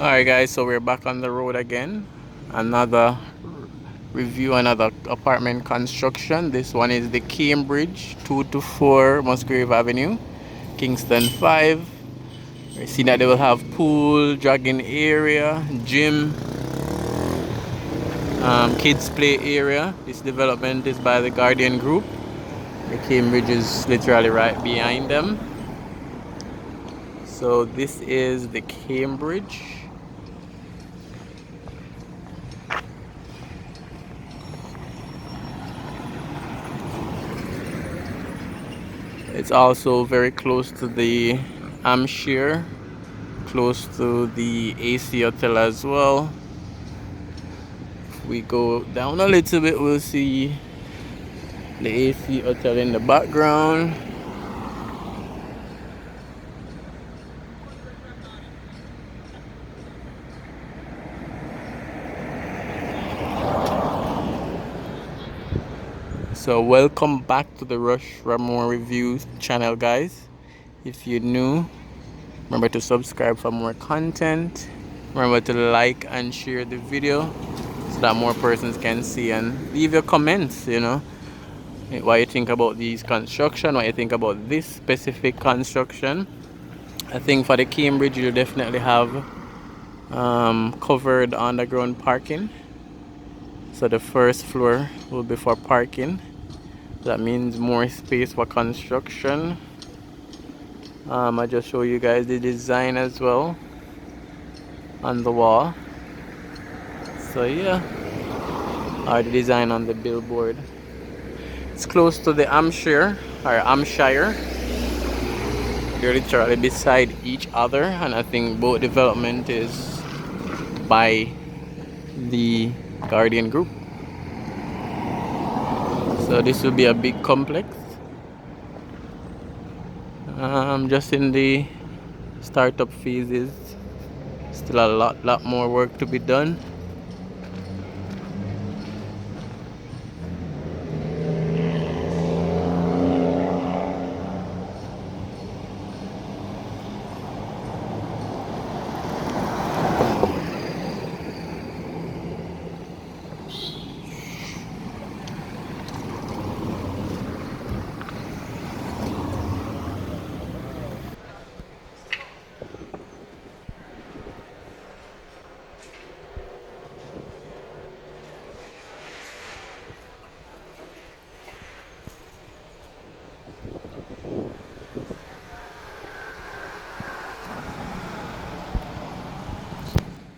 Alright guys, so we're back on the road again. Another review, another apartment construction. This one is the Cambridge 2 to 4 Musgrave Avenue, Kingston 5. We see that they will have pool, jogging area, gym, kids play area. This development is by the Guardian Group. The Cambridge is literally right behind them. So this is the Cambridge. It's also very close to the Hampshire, close to the AC Hotel as well. If we go down a little bit, we'll see the AC Hotel in the background. So welcome back to the Rush Ramon Reviews channel, guys. If you're new, remember to subscribe for more content. Remember to like and share the video so that more persons can see, and leave your comments, what you think about these construction, what you think about this specific construction. I think for the Cambridge, you'll definitely have covered underground parking. So the first floor will be for parking. That means more space for construction. I just show you guys the design as well on the wall. So yeah, or the design on the billboard. It's close to the Hampshire. They're literally beside each other, and I think both development is by the Guardian Group. So this will be a big complex. Just in the startup phases. Still a lot more work to be done.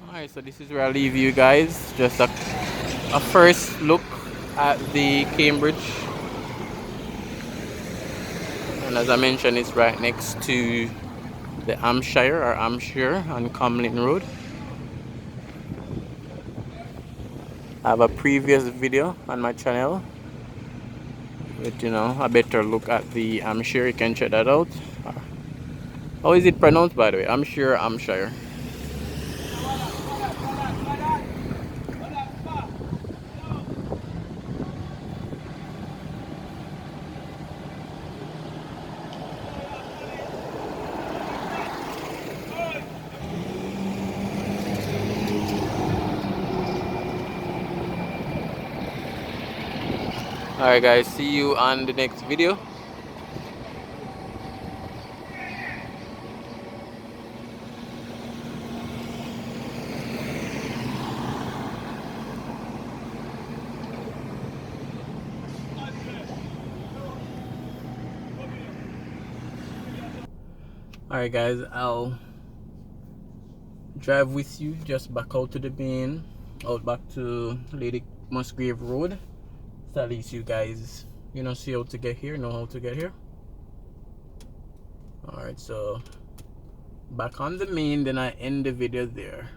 Alright, so this is where I leave you guys. Just a first look at the Cambridge. And as I mentioned, it's right next to the Hampshire on Comlin Road. I have a previous video on my channel with a better look at the Hampshire. You can check that out. How is it pronounced, by the way? Hampshire. Alright guys, see you on the next video. Alright guys, I'll drive with you just back out to the main, out back to Lady Musgrave Road. So at least you guys, see how to get here, know how to get here. Alright, so back on the main, then I end the video there.